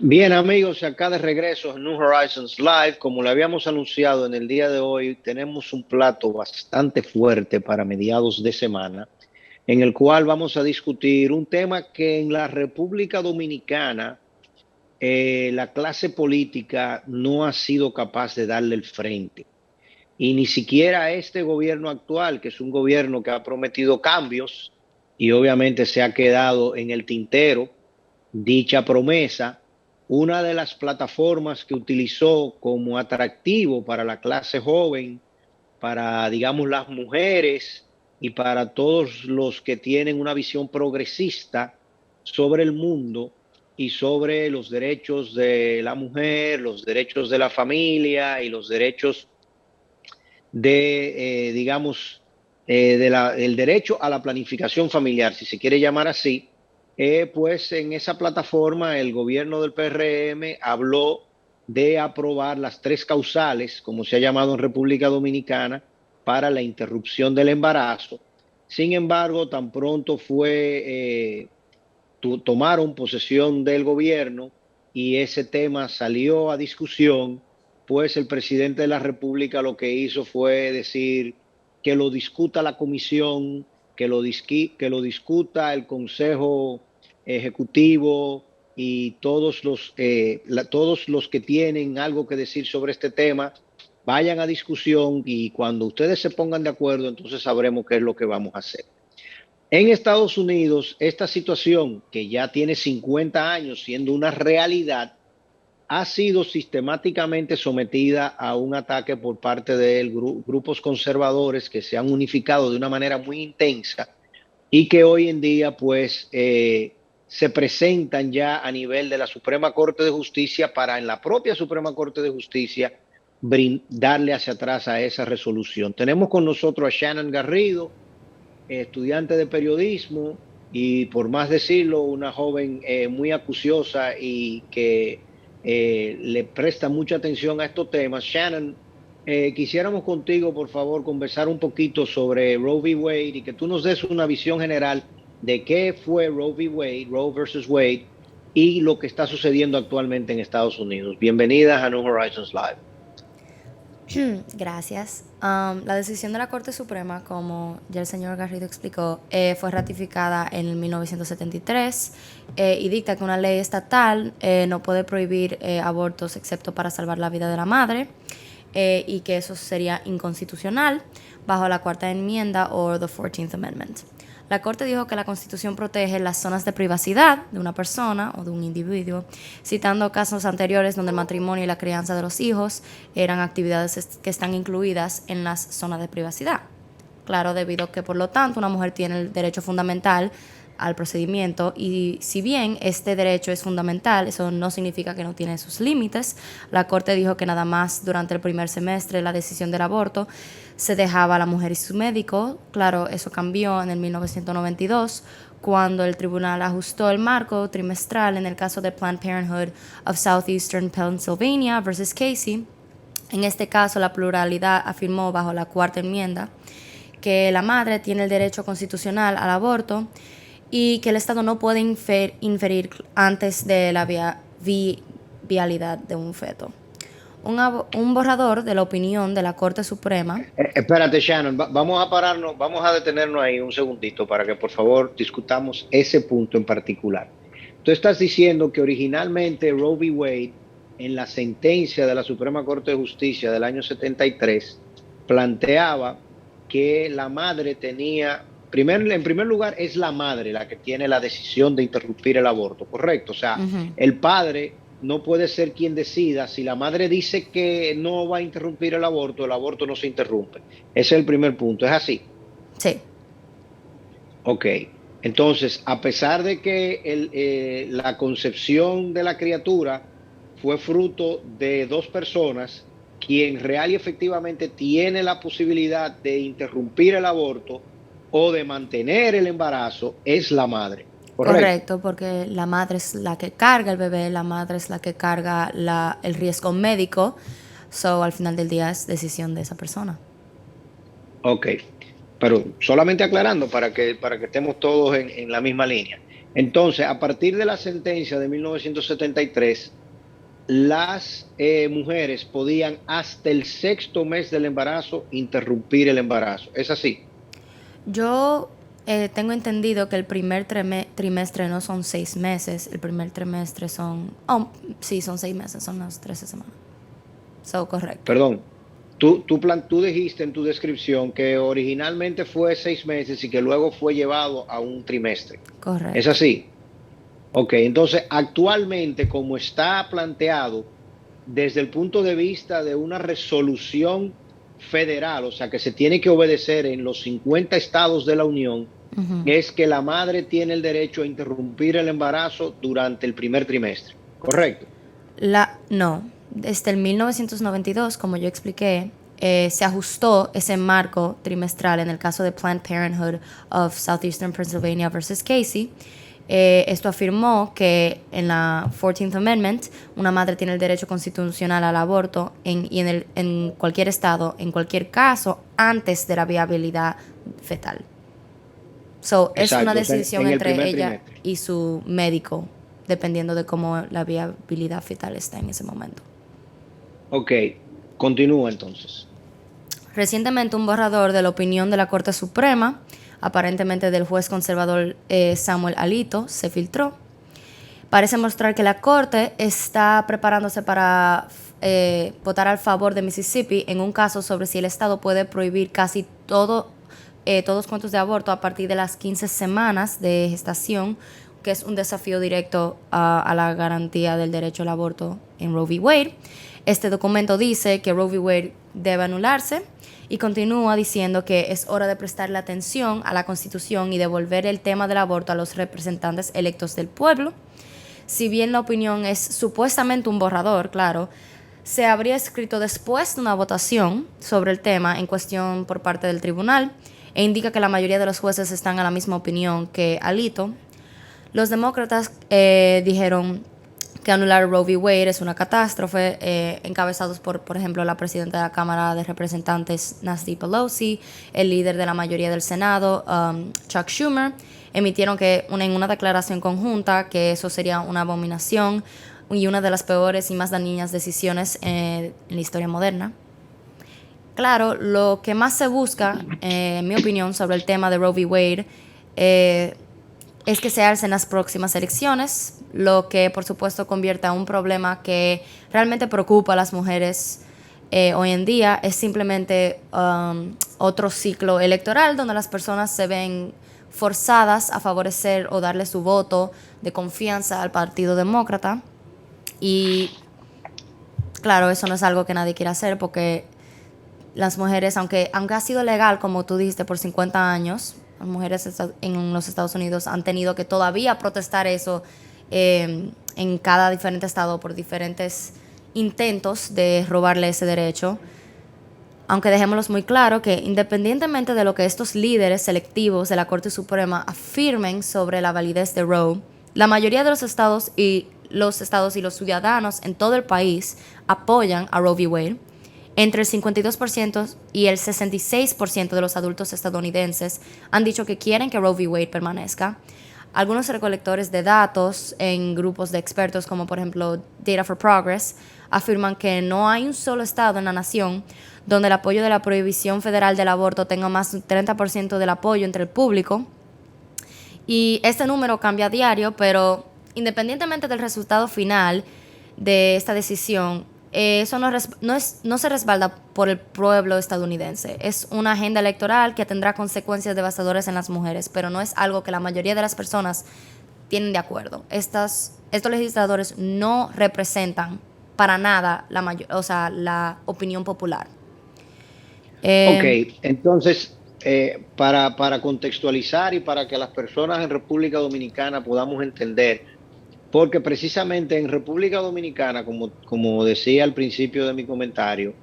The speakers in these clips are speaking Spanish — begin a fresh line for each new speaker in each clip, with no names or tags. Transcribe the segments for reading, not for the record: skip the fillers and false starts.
Bien, amigos, acá de regreso en New Horizons Live. Como le habíamos anunciado en el día de hoy, tenemos un plato bastante fuerte para mediados de semana, en el cual vamos a discutir un tema que en la República Dominicana la clase política no ha sido capaz de darle el frente. Y ni siquiera este gobierno actual, que es un gobierno que ha prometido cambios y obviamente se ha quedado en el tintero dicha promesa. Una de las plataformas que utilizó como atractivo para la clase joven, para, digamos, las mujeres y para todos los que tienen una visión progresista sobre el mundo y sobre los derechos de la mujer, los derechos de la familia y los derechos digamos, el derecho a la planificación familiar, si se quiere llamar así. Pues en esa plataforma el gobierno del PRM habló de aprobar las tres causales, como se ha llamado en República Dominicana, para la interrupción del embarazo. Sin embargo, tan pronto tomaron posesión del gobierno y ese tema salió a discusión, pues el presidente de la República lo que hizo fue decir que lo discuta la comisión, que lo discuta el Consejo Ejecutivo y todos los que tienen algo que decir sobre este tema vayan a discusión y cuando ustedes se pongan de acuerdo, entonces sabremos qué es lo que vamos a hacer. En Estados Unidos, esta situación, que ya tiene 50 años siendo una realidad, ha sido sistemáticamente sometida a un ataque por parte de grupos conservadores que se han unificado de una manera muy intensa y que hoy en día pues se presentan ya a nivel de la Suprema Corte de Justicia para en la propia Suprema Corte de Justicia darle hacia atrás a esa resolución. Tenemos con nosotros a Shannon Garrido, estudiante de periodismo y por más decirlo, una joven muy acuciosa y que le presta mucha atención a estos temas. Shannon, quisiéramos contigo, por favor, conversar un poquito sobre Roe v. Wade y que tú nos des una visión general de qué fue Roe v. Wade, Roe versus Wade, y lo que está sucediendo actualmente en Estados Unidos. Bienvenidas a New Horizons Live.
Gracias. La decisión de la Corte Suprema, como ya el señor Garrido explicó, fue ratificada en el 1973 y dicta que una ley estatal no puede prohibir abortos excepto para salvar la vida de la madre y que eso sería inconstitucional bajo la Cuarta Enmienda o the 14th Amendment. La Corte dijo que la Constitución protege las zonas de privacidad de una persona o de un individuo, citando casos anteriores donde el matrimonio y la crianza de los hijos eran actividades que están incluidas en las zonas de privacidad. Claro, debido a que por lo tanto una mujer tiene el derecho fundamental al procedimiento y si bien este derecho es fundamental, eso no significa que no tiene sus límites. La Corte dijo que nada más durante el primer semestre la decisión del aborto se dejaba a la mujer y su médico. Claro, eso cambió en el 1992 cuando el tribunal ajustó el marco trimestral en el caso de Planned Parenthood of Southeastern Pennsylvania versus Casey. En este caso, la pluralidad afirmó bajo la Cuarta Enmienda que la madre tiene el derecho constitucional al aborto y que el Estado no puede inferir antes de la viabilidad de un feto. Un borrador de la opinión de la Corte Suprema.
Espérate, Shannon, vamos a pararnos, vamos a detenernos ahí un segundito para que por favor discutamos ese punto en particular. Tú estás diciendo que originalmente Roe v. Wade, en la sentencia de la Suprema Corte de Justicia del año 73, planteaba que la madre tenía, en primer lugar, es la madre la que tiene la decisión de interrumpir el aborto, ¿correcto? O sea, el padre no puede ser quien decida. Si la madre dice que no va a interrumpir el aborto no se interrumpe. Ese es el primer punto. ¿Es así?
Sí.
Ok. Entonces, a pesar de que la concepción de la criatura fue fruto de dos personas, quien real y efectivamente tiene la posibilidad de interrumpir el aborto o de mantener el embarazo es la madre. ¿Correcto?
Correcto, porque la madre es la que carga el bebé, la madre es la que carga el riesgo médico. So, al final del día es decisión de esa persona.
Ok, pero solamente aclarando para que estemos todos en la misma línea. Entonces, a partir de la sentencia de 1973, las mujeres podían hasta el sexto mes del embarazo interrumpir el embarazo. ¿Es así?
Yo tengo entendido que el primer trimestre no son 6 meses, el primer trimestre son, oh, sí, son 6 meses, son las 13 semanas. So, correcto.
Perdón. Tú dijiste en tu descripción que originalmente fue 6 meses y que luego fue llevado a un trimestre. ¿Es
Correcto.
así? Ok, entonces actualmente como está planteado desde el punto de vista de una resolución federal, o sea que se tiene que obedecer en los 50 estados de la Unión,
Ujú.
es que la madre tiene el derecho a interrumpir el embarazo durante el primer trimestre, ¿correcto?
No, desde el 1992, como yo expliqué, se ajustó ese marco trimestral en el caso de Planned Parenthood of Southeastern Pennsylvania versus Casey. Esto afirmó que en la 14th Amendment una madre tiene el derecho constitucional al aborto en cualquier estado, en cualquier caso, antes de la viabilidad fetal. So, es una
Exacto, o sea,
decisión
en el
entre
primer
ella
trimestre.
y su médico, dependiendo de cómo la viabilidad fetal está en ese momento.
Ok, continúa entonces.
Recientemente un borrador de la opinión de la Corte Suprema, aparentemente del juez conservador Samuel Alito, se filtró. Parece mostrar que la Corte está preparándose para votar al favor de Mississippi en un caso sobre si el Estado puede prohibir casi todos cuantos de aborto a partir de las 15 semanas de gestación, que es un desafío directo a la garantía del derecho al aborto en Roe v. Wade. Este documento dice que Roe v. Wade debe anularse y continúa diciendo que es hora de prestarle atención a la Constitución y devolver el tema del aborto a los representantes electos del pueblo. Si bien la opinión es supuestamente un borrador, claro, se habría escrito después de una votación sobre el tema en cuestión por parte del tribunal e indica que la mayoría de los jueces están a la misma opinión que Alito. Los demócratas dijeron que anular Roe v. Wade es una catástrofe, encabezados por ejemplo, la presidenta de la Cámara de Representantes, Nancy Pelosi, el líder de la mayoría del Senado, Chuck Schumer, emitieron en una declaración conjunta que eso sería una abominación y una de las peores y más dañinas decisiones en la historia moderna. Claro, lo que más se busca, en mi opinión, sobre el tema de Roe v. Wade es que se alcen las próximas elecciones, lo que por supuesto convierte a un problema que realmente preocupa a las mujeres hoy en día. Es simplemente otro ciclo electoral donde las personas se ven forzadas a favorecer o darle su voto de confianza al Partido Demócrata. Y claro, eso no es algo que nadie quiera hacer porque las mujeres, aunque ha sido legal, como tú dijiste, por 50 años, las mujeres en los Estados Unidos han tenido que todavía protestar eso en cada diferente estado por diferentes intentos de robarle ese derecho. Aunque dejémoslos muy claro que independientemente de lo que estos líderes selectivos de la Corte Suprema afirmen sobre la validez de Roe, la mayoría de los estados y los ciudadanos en todo el país apoyan a Roe v. Wade. Entre el 52% y el 66% de los adultos estadounidenses han dicho que quieren que Roe v. Wade permanezca. Algunos recolectores de datos en grupos de expertos, como por ejemplo Data for Progress, afirman que no hay un solo estado en la nación donde el apoyo de la prohibición federal del aborto tenga más del 30% del apoyo entre el público. Y este número cambia a diario, pero independientemente del resultado final de esta decisión, eso no se respalda por el pueblo estadounidense. Es una agenda electoral que tendrá consecuencias devastadoras en las mujeres, pero no es algo que la mayoría de las personas tienen de acuerdo. Estos legisladores no representan para nada la opinión popular.
Ok, entonces, para contextualizar y para que las personas en República Dominicana podamos entender, porque precisamente en República Dominicana, como decía al principio de mi comentario,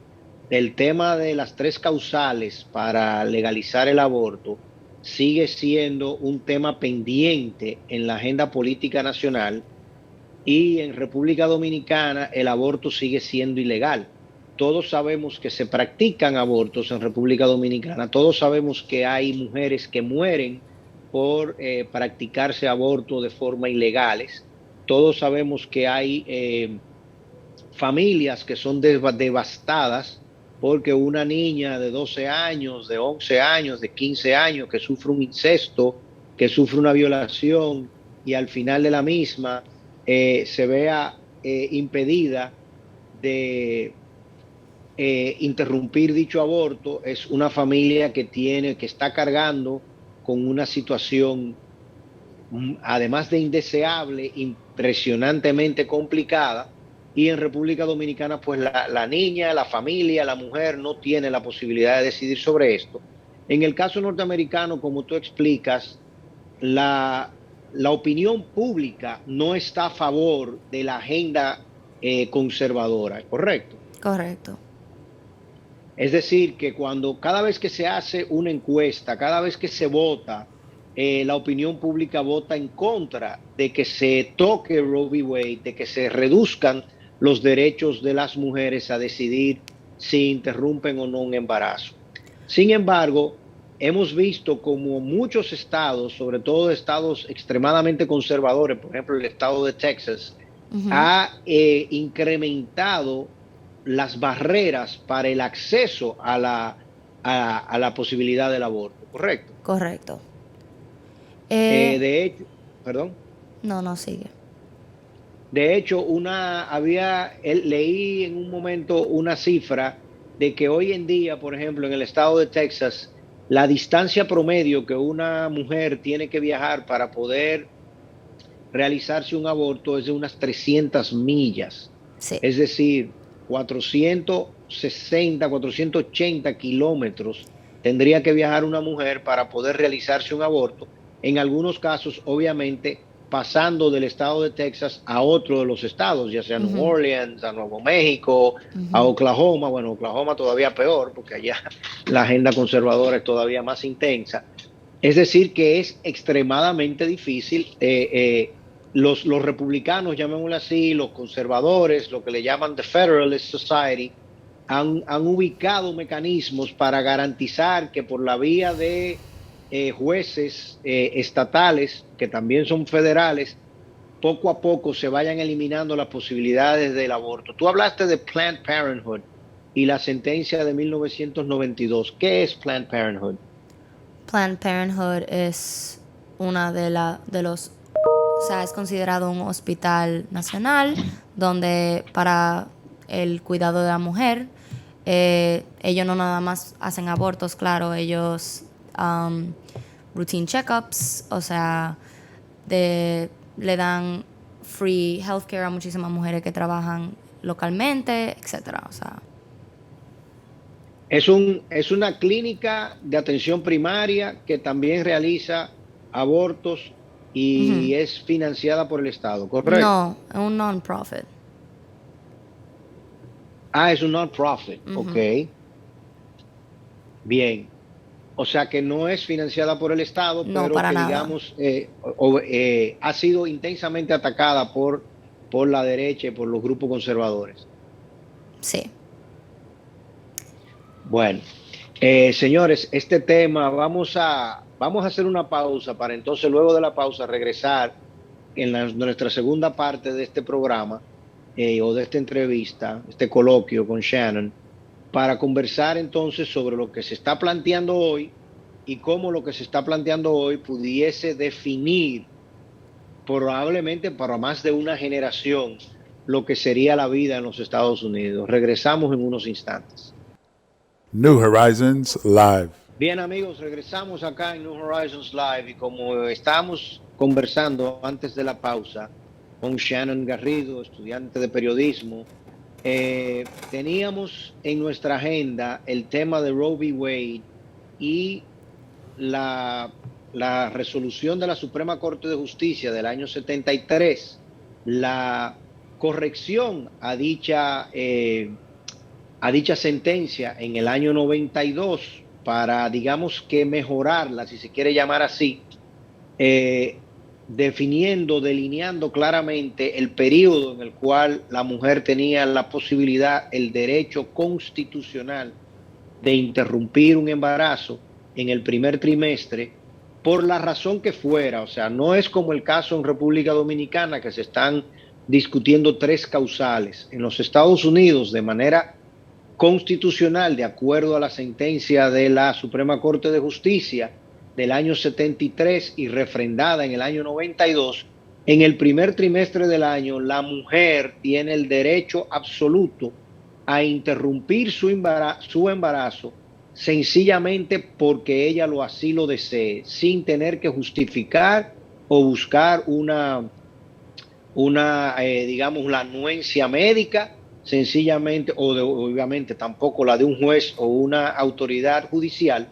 el tema de las tres causales para legalizar el aborto sigue siendo un tema pendiente en la agenda política nacional y en República Dominicana el aborto sigue siendo ilegal. Todos sabemos que se practican abortos en República Dominicana, todos sabemos que hay mujeres que mueren por practicarse aborto de forma ilegales. Todos sabemos que hay familias que son devastadas porque una niña de 12 años, de 11 años, de 15 años, que sufre un incesto, que sufre una violación y al final de la misma se vea impedida de interrumpir dicho aborto, es una familia que está cargando con una situación, además de indeseable, impresionantemente complicada. Y en República Dominicana, pues la niña, la familia, la mujer no tiene la posibilidad de decidir sobre esto. En el caso norteamericano, como tú explicas, la opinión pública no está a favor de la agenda conservadora, ¿correcto?
Correcto.
Es decir, que cada vez que se hace una encuesta, cada vez que se vota, la opinión pública vota en contra de que se toque Roe v. Wade, de que se reduzcan los derechos de las mujeres a decidir si interrumpen o no un embarazo. Sin embargo, hemos visto como muchos estados, sobre todo estados extremadamente conservadores, por ejemplo el estado de Texas, ha incrementado las barreras para el acceso a la posibilidad del aborto, ¿correcto?
Correcto.
De hecho, perdón.
No, sigue.
De hecho, leí en un momento una cifra de que hoy en día, por ejemplo, en el estado de Texas, la distancia promedio que una mujer tiene que viajar para poder realizarse un aborto es de unas 300 millas.
Sí.
Es decir, 460, 480 kilómetros tendría que viajar una mujer para poder realizarse un aborto. En algunos casos, obviamente, pasando del estado de Texas a otro de los estados, ya sea New Orleans, a Nuevo México, a Oklahoma. Bueno, Oklahoma todavía peor, porque allá la agenda conservadora es todavía más intensa. Es decir, que es extremadamente difícil. Los republicanos, llamémoslo así, los conservadores, lo que le llaman The Federalist Society, han ubicado mecanismos para garantizar que por la vía de jueces estatales, que también son federales, poco a poco se vayan eliminando las posibilidades del aborto. Tú hablaste de Planned Parenthood y la sentencia de 1992. ¿Qué es Planned Parenthood?
Planned Parenthood es una de los, o sea, es considerado un hospital nacional donde para el cuidado de la mujer, ellos no nada más hacen abortos, claro, ellos routine checkups, o sea, le dan free healthcare a muchísimas mujeres que trabajan localmente, etcétera, o sea.
Es una clínica de atención primaria que también realiza abortos y es financiada por el Estado, ¿correcto?
No, es un non-profit.
Es un non-profit, ok. Bien. O sea que no es financiada por el Estado,
no,
pero
para
que
nada.
digamos ha sido intensamente atacada por la derecha y por los grupos conservadores.
Sí.
Bueno, señores, este tema vamos a hacer una pausa para entonces luego de la pausa regresar en nuestra segunda parte de este programa o de esta entrevista, este coloquio con Shannon, para conversar entonces sobre lo que se está planteando hoy y cómo lo que se está planteando hoy pudiese definir probablemente para más de una generación lo que sería la vida en los Estados Unidos. Regresamos en unos instantes.
New Horizons Live.
Bien amigos, regresamos acá en New Horizons Live y como estábamos conversando antes de la pausa con Shannon Garrido, estudiante de periodismo, teníamos en nuestra agenda el tema de Roe v. Wade y la resolución de la Suprema Corte de Justicia del año 73, la corrección a dicha sentencia en el año 92 para, digamos que mejorarla, si se quiere llamar así, delineando claramente el periodo en el cual la mujer tenía la posibilidad, el derecho constitucional de interrumpir un embarazo en el primer trimestre por la razón que fuera. O sea, no es como el caso en República Dominicana, que se están discutiendo tres causales. En los Estados Unidos, de manera constitucional, de acuerdo a la sentencia de la Suprema Corte de Justicia del año 73 y refrendada en el año 92, en el primer trimestre del año, la mujer tiene el derecho absoluto a interrumpir su embarazo sencillamente porque ella así lo desee, sin tener que justificar o buscar digamos, la anuencia médica, sencillamente, obviamente tampoco la de un juez o una autoridad judicial,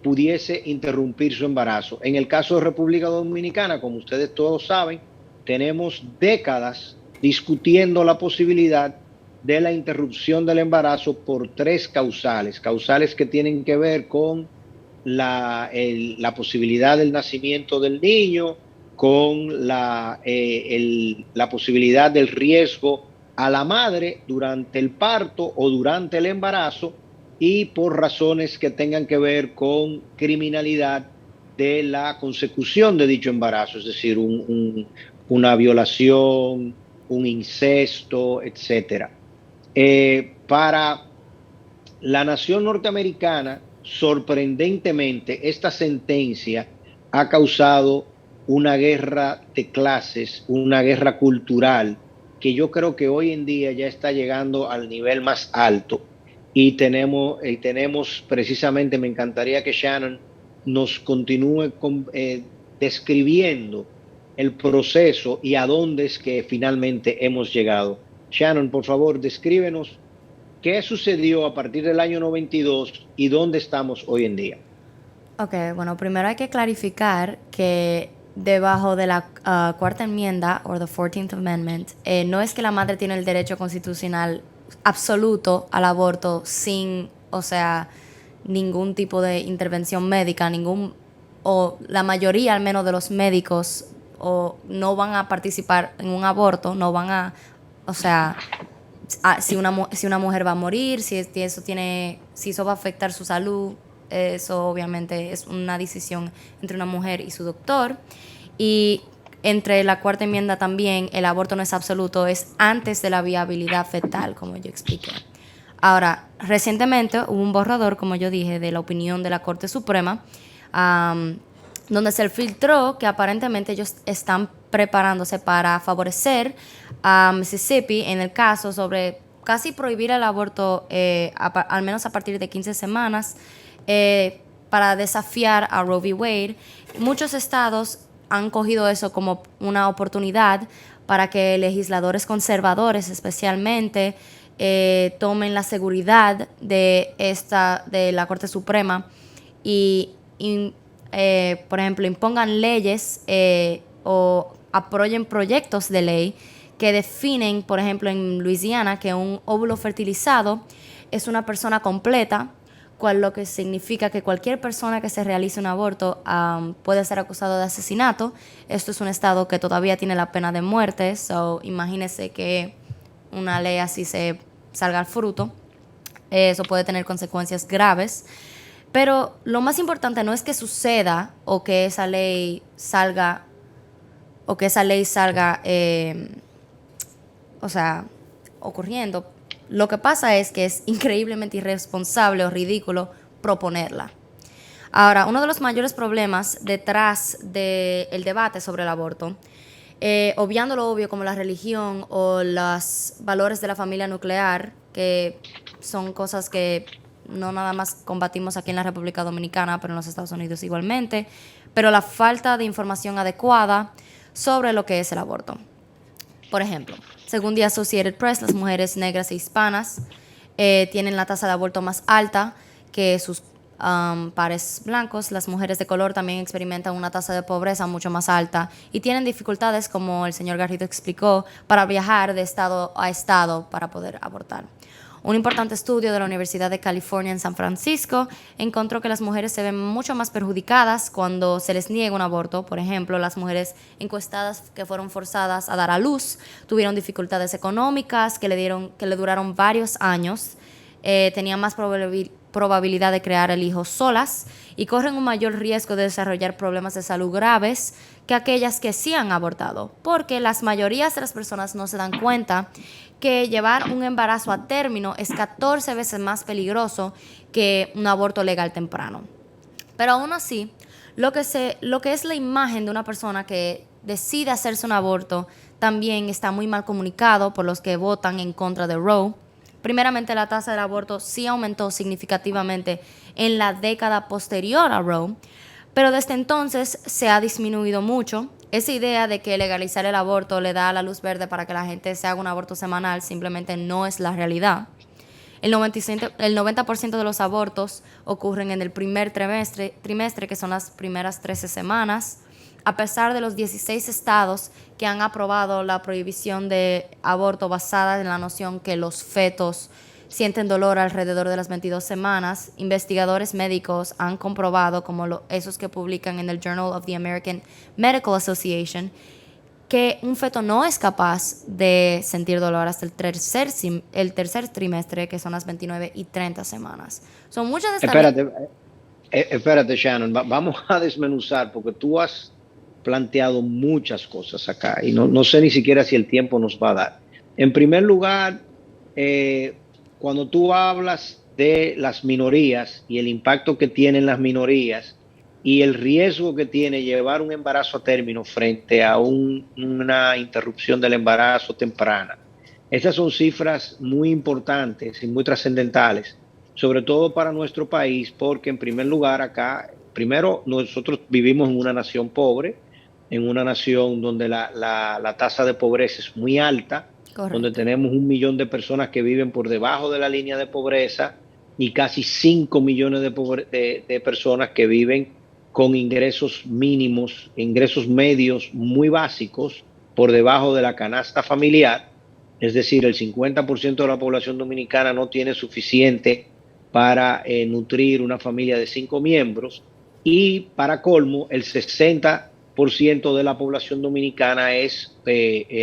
pudiese interrumpir su embarazo. En el caso de República Dominicana, como ustedes todos saben, tenemos décadas discutiendo la posibilidad de la interrupción del embarazo por tres causales que tienen que ver con la posibilidad del nacimiento del niño, con la posibilidad del riesgo a la madre durante el parto o durante el embarazo, y por razones que tengan que ver con criminalidad de la consecución de dicho embarazo, es decir, una violación, un incesto, etcétera. Para la nación norteamericana, sorprendentemente, esta sentencia ha causado una guerra de clases, una guerra cultural, que yo creo que hoy en día ya está llegando al nivel más alto. Y tenemos precisamente, me encantaría que Shannon nos continúe describiendo el proceso y a dónde es que finalmente hemos llegado. Shannon, por favor, descríbenos qué sucedió a partir del año 92 y dónde estamos hoy en día.
Ok, bueno, primero hay que clarificar que debajo de la cuarta enmienda, o the 14th Amendment, no es que la madre tiene el derecho constitucional absoluto al aborto sin, o sea, ningún tipo de intervención médica, o la mayoría al menos de los médicos o no van a participar en un aborto, no van a, o sea, si una mujer va a morir, si eso va a afectar su salud, eso obviamente es una decisión entre una mujer y su doctor. Y entre la cuarta enmienda también, el aborto no es absoluto, es antes de la viabilidad fetal, como yo expliqué. Ahora, recientemente hubo un borrador, como yo dije, de la opinión de la Corte Suprema, donde se filtró que aparentemente ellos están preparándose para favorecer a Mississippi en el caso sobre casi prohibir el aborto, al menos a partir de 15 semanas, para desafiar a Roe v. Wade. Muchos estados han cogido eso como una oportunidad para que legisladores conservadores especialmente tomen la seguridad de la Corte Suprema y por ejemplo, impongan leyes o aprueben proyectos de ley que definen, por ejemplo, en Luisiana, que un óvulo fertilizado es una persona completa, lo que significa que cualquier persona que se realice un aborto puede ser acusado de asesinato. Esto es un estado que todavía tiene la pena de muerte, imagínese que una ley así se salga al fruto. Eso puede tener consecuencias graves. Pero lo más importante no es que suceda o que esa ley salga, ocurriendo. Lo que pasa es que es increíblemente irresponsable o ridículo proponerla. Ahora, uno de los mayores problemas detrás del debate sobre el aborto, obviando lo obvio como la religión o los valores de la familia nuclear, que son cosas que no nada más combatimos aquí en la República Dominicana, pero en los Estados Unidos igualmente, pero la falta de información adecuada sobre lo que es el aborto. Por ejemplo, según The Associated Press, las mujeres negras e hispanas tienen la tasa de aborto más alta que sus pares blancos. Las mujeres de color también experimentan una tasa de pobreza mucho más alta y tienen dificultades, como el señor Garrido explicó, para viajar de estado a estado para poder abortar. Un importante estudio de la Universidad de California en San Francisco encontró que las mujeres se ven mucho más perjudicadas cuando se les niega un aborto. Por ejemplo, las mujeres encuestadas que fueron forzadas a dar a luz tuvieron dificultades económicas que le duraron varios años, tenían más probabilidad de crear el hijo solas y corren un mayor riesgo de desarrollar problemas de salud graves que aquellas que sí han abortado, porque las mayorías de las personas no se dan cuenta que llevar un embarazo a término es 14 veces más peligroso que un aborto legal temprano. Pero aún así, lo que es la imagen de una persona que decide hacerse un aborto también está muy mal comunicado por los que votan en contra de Roe. Primeramente, la tasa del aborto sí aumentó significativamente en la década posterior a Roe, pero desde entonces se ha disminuido mucho. Esa idea de que legalizar el aborto le da la luz verde para que la gente se haga un aborto semanal simplemente no es la realidad. El 90% de los abortos ocurren en el primer trimestre, que son las primeras 13 semanas. A pesar de los 16 estados que han aprobado la prohibición de aborto basada en la noción que los fetos sienten dolor alrededor de las 22 semanas, investigadores médicos han comprobado, como esos que publican en el Journal of the American Medical Association, que un feto no es capaz de sentir dolor hasta el tercer trimestre, que son las 29 y 30 semanas. Son muchas de estas...
Espérate, Shannon, vamos a desmenuzar, porque tú has planteado muchas cosas acá y no sé ni siquiera si el tiempo nos va a dar. En primer lugar, cuando tú hablas de las minorías y el impacto que tienen las minorías y el riesgo que tiene llevar un embarazo a término frente a una interrupción del embarazo temprana, estas son cifras muy importantes y muy trascendentales, sobre todo para nuestro país, porque en primer lugar acá, primero nosotros vivimos en una nación pobre, en una nación donde la tasa de pobreza es muy alta. Correcto. Donde tenemos 1 millón de personas que viven por debajo de la línea de pobreza y casi 5 millones de personas que viven con ingresos mínimos, ingresos medios muy básicos por debajo de la canasta familiar. Es decir, el 50% de la población dominicana no tiene suficiente para nutrir una familia de 5 miembros y, para colmo, el 60% de la población dominicana es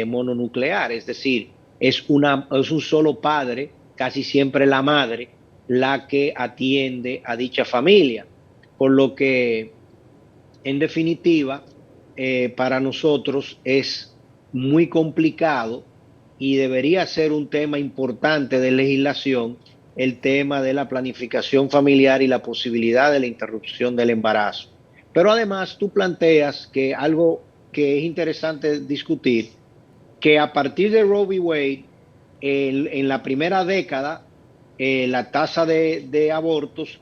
mononuclear, es decir, es un solo padre, casi siempre la madre, la que atiende a dicha familia. Por lo que, en definitiva, para nosotros es muy complicado y debería ser un tema importante de legislación el tema de la planificación familiar y la posibilidad de la interrupción del embarazo. Pero además tú planteas que algo que es interesante discutir, que a partir de Roe v. Wade, en la primera década, la tasa de abortos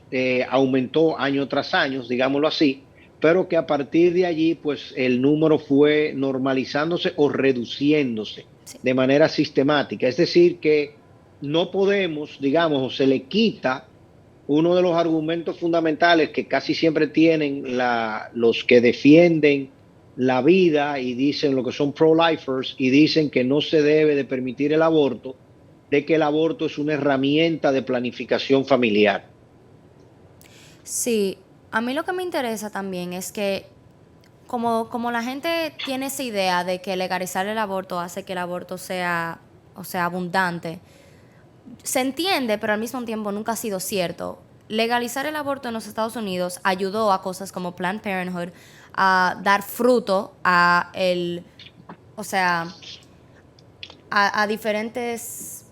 aumentó año tras año, digámoslo así, pero que a partir de allí, pues el número fue normalizándose o reduciéndose de manera sistemática. Es decir, que no podemos, digamos, o se le quita uno de los argumentos fundamentales que casi siempre tienen los que defienden la vida y dicen lo que son pro-lifers y dicen que no se debe de permitir el aborto, de que el aborto es una herramienta de planificación familiar.
Sí, a mí lo que me interesa también es que como la gente tiene esa idea de que legalizar el aborto hace que el aborto sea, o sea, abundante, se entiende, pero al mismo tiempo nunca ha sido cierto. Legalizar el aborto en los Estados Unidos ayudó a cosas como Planned Parenthood a dar fruto a diferentes...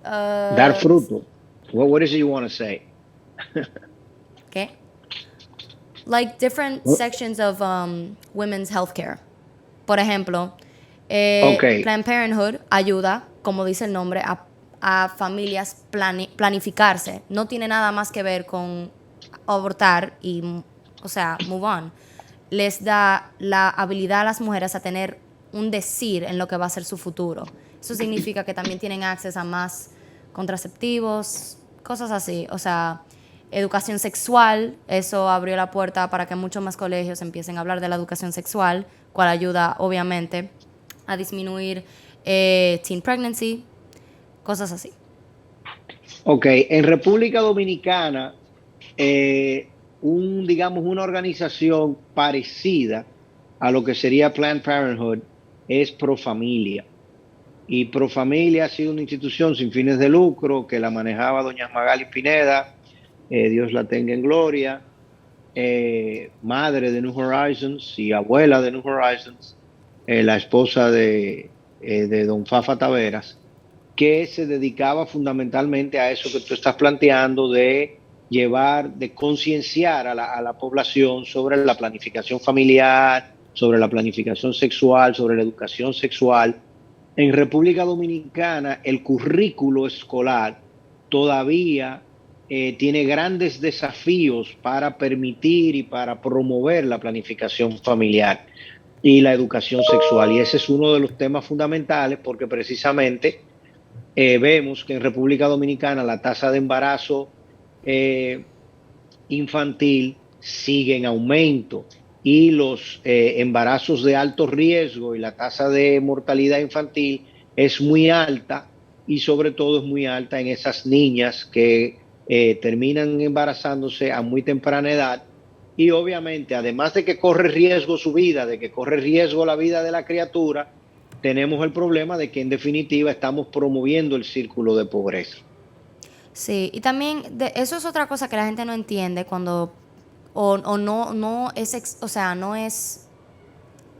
dar fruto. What is it you want to say?
¿Qué? Like different sections of women's healthcare. Por ejemplo, Planned Parenthood ayuda, como dice el nombre, a familias planificarse. No tiene nada más que ver con abortar y, move on. Les da la habilidad a las mujeres a tener un decir en lo que va a ser su futuro. Eso significa que también tienen acceso a más contraceptivos, cosas así. O sea, educación sexual, eso abrió la puerta para que muchos más colegios empiecen a hablar de la educación sexual, cual ayuda, obviamente, a disminuir teen pregnancy, cosas así.
Ok, en República Dominicana, una organización parecida a lo que sería Planned Parenthood es Profamilia. Y Profamilia ha sido una institución sin fines de lucro que la manejaba doña Magali Pineda Dios la tenga en gloria, madre de New Horizons y abuela de New Horizons, la esposa de don Fafa Taveras, que se dedicaba fundamentalmente a eso que tú estás planteando de llevar, de concienciar a la población sobre la planificación familiar, sobre la planificación sexual, sobre la educación sexual. En República Dominicana, el currículo escolar todavía tiene grandes desafíos para permitir y para promover la planificación familiar y la educación sexual. Y ese es uno de los temas fundamentales porque precisamente vemos que en República Dominicana la tasa de embarazo eh, infantil sigue en aumento y los embarazos de alto riesgo y la tasa de mortalidad infantil es muy alta y sobre todo es muy alta en esas niñas que terminan embarazándose a muy temprana edad y obviamente además de que corre riesgo su vida, de que corre riesgo la vida de la criatura, tenemos el problema de que en definitiva estamos promoviendo el círculo de pobreza.
Sí, y también eso es otra cosa que la gente no entiende cuando o no es o sea, no es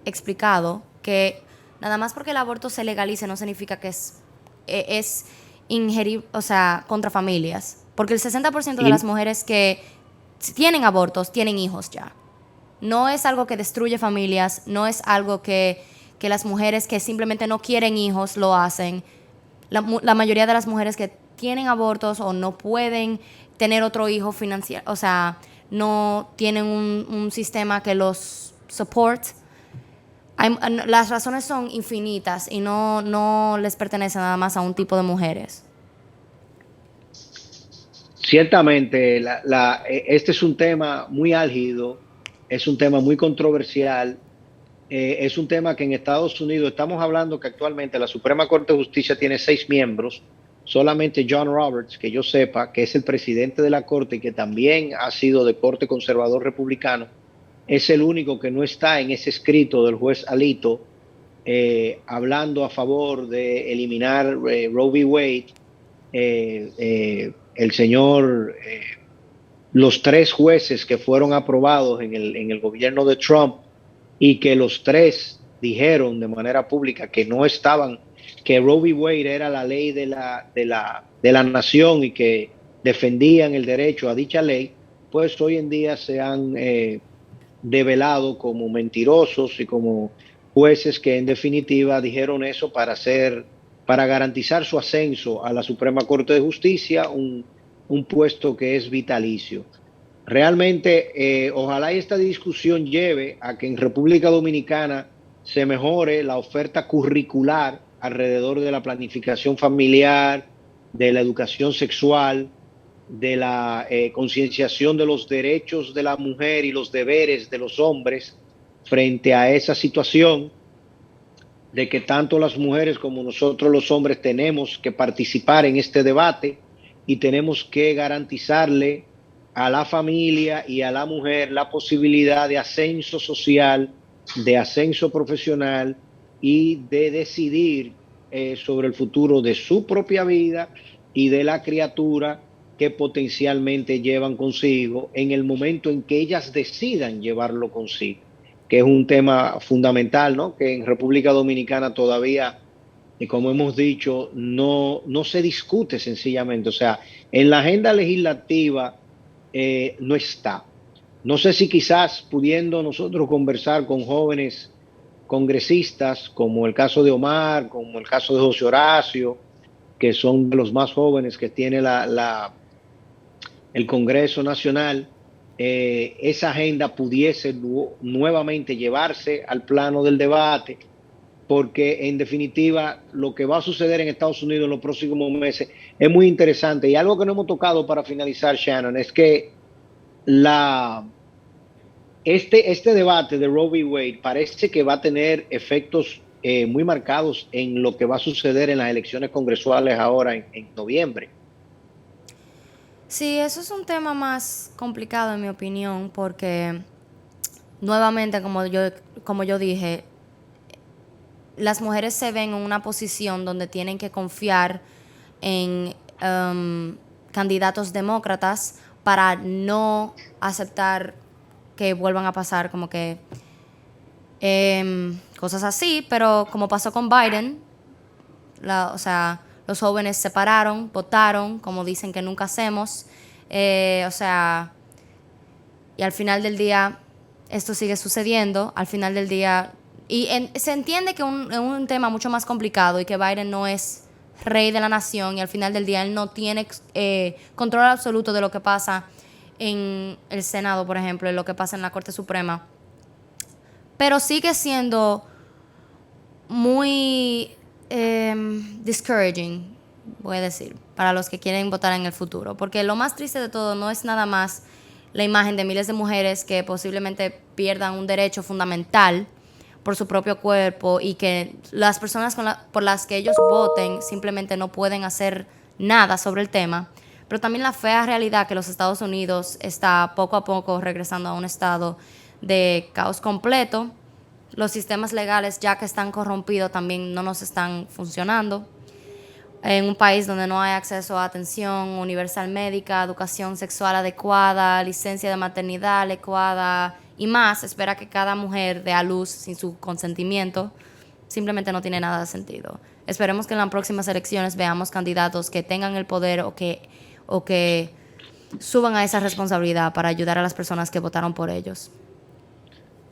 explicado que nada más porque el aborto se legalice no significa que es ingerir, o sea, contra familias, porque el 60% de
Y
las mujeres que tienen abortos tienen hijos ya. No es algo que destruye familias, no es algo que las mujeres que simplemente no quieren hijos lo hacen. La mayoría de las mujeres que tienen abortos o no pueden tener otro hijo financiar, o sea, no tienen un sistema que los support. Las razones son infinitas y no les pertenece nada más a un tipo de mujeres.
ciertamente, este es un tema muy álgido, es un tema muy controversial, es un tema que en Estados Unidos estamos hablando que actualmente la Suprema Corte de Justicia tiene 6 miembros, solamente John Roberts, que yo sepa, que es el presidente de la Corte y que también ha sido de corte conservador republicano, es el único que no está en ese escrito del juez Alito hablando a favor de eliminar Roe v. Wade. El señor, los 3 jueces que fueron aprobados en el gobierno de Trump y que los 3 dijeron de manera pública que no estaban, que Roe v. Wade era la ley de la nación y que defendían el derecho a dicha ley, pues hoy en día se han develado como mentirosos y como jueces que en definitiva dijeron eso para garantizar su ascenso a la Suprema Corte de Justicia, un puesto que es vitalicio. Realmente, ojalá esta discusión lleve a que en República Dominicana se mejore la oferta curricular alrededor de la planificación familiar, de la educación sexual, de la concienciación de los derechos de la mujer y los deberes de los hombres frente a esa situación de que tanto las mujeres como nosotros los hombres tenemos que participar en este debate y tenemos que garantizarle a la familia y a la mujer la posibilidad de ascenso social, de ascenso profesional y de decidir sobre el futuro de su propia vida y de la criatura que potencialmente llevan consigo en el momento en que ellas decidan llevarlo consigo, que es un tema fundamental, ¿no? Que en República Dominicana todavía, como hemos dicho, no se discute sencillamente. O sea, en la agenda legislativa no está. No sé si quizás pudiendo nosotros conversar con jóvenes congresistas, como el caso de Omar, como el caso de José Horacio, que son de los más jóvenes que tiene el Congreso Nacional, esa agenda pudiese nuevamente llevarse al plano del debate, porque en definitiva lo que va a suceder en Estados Unidos en los próximos meses es muy interesante. Y algo que no hemos tocado para finalizar, Shannon, es que este debate de Roe v. Wade parece que va a tener efectos muy marcados en lo que va a suceder en las elecciones congresuales ahora en noviembre.
Sí, eso es un tema más complicado en mi opinión, porque nuevamente, como yo dije, las mujeres se ven en una posición donde tienen que confiar en candidatos demócratas para no aceptar que vuelvan a pasar como que cosas así, pero como pasó con Biden, o sea, los jóvenes se pararon, votaron, como dicen que nunca hacemos, o sea, y al final del día esto sigue sucediendo, al final del día, y se entiende que es un tema mucho más complicado y que Biden no es rey de la nación y al final del día él no tiene control absoluto de lo que pasa en el Senado, por ejemplo, y lo que pasa en la Corte Suprema, pero sigue siendo muy discouraging, voy a decir, para los que quieren votar en el futuro, porque lo más triste de todo no es nada más la imagen de miles de mujeres que posiblemente pierdan un derecho fundamental por su propio cuerpo y que las personas por las que ellos voten simplemente no pueden hacer nada sobre el tema, pero también la fea realidad que los Estados Unidos está poco a poco regresando a un estado de caos completo. Los sistemas legales, ya que están corrompidos, también no nos están funcionando. En un país donde no hay acceso a atención universal médica, educación sexual adecuada, licencia de maternidad adecuada y más, espera que cada mujer dé a luz sin su consentimiento, simplemente no tiene nada de sentido. Esperemos que en las próximas elecciones veamos candidatos que tengan el poder o que suban a esa responsabilidad para ayudar a las personas que votaron por ellos.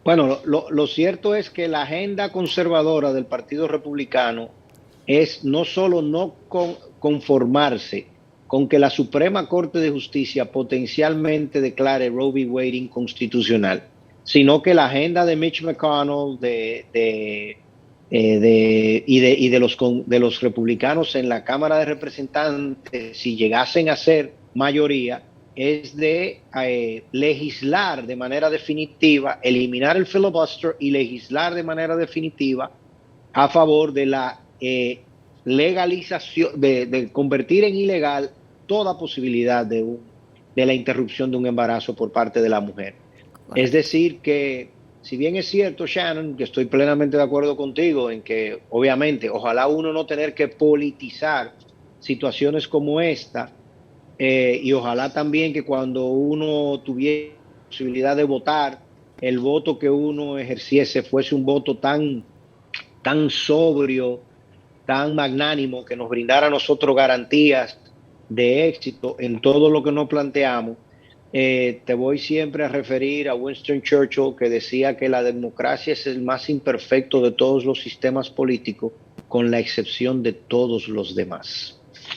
Bueno, lo cierto es que la agenda conservadora del Partido Republicano es no solo no conformarse con que la Suprema Corte de Justicia potencialmente declare Roe v. Wade inconstitucional, sino que la agenda de Mitch McConnell y de los republicanos en la Cámara de Representantes, si llegasen a ser mayoría, es de legislar de manera definitiva, eliminar el filibuster y legislar de manera definitiva a favor de la legalización, de convertir en ilegal toda posibilidad de la interrupción de un embarazo por parte de la mujer. Es decir que, si bien es cierto, Shannon, que estoy plenamente de acuerdo contigo en que, obviamente, ojalá uno no tener que politizar situaciones como esta, y ojalá también que cuando uno tuviera posibilidad de votar, el voto que uno ejerciese fuese un voto tan sobrio, tan magnánimo, que nos brindara a nosotros garantías de éxito en todo lo que nos planteamos. Te voy siempre a referir a Winston Churchill, que decía que la democracia es el más imperfecto de todos los sistemas políticos, con la excepción de todos los demás.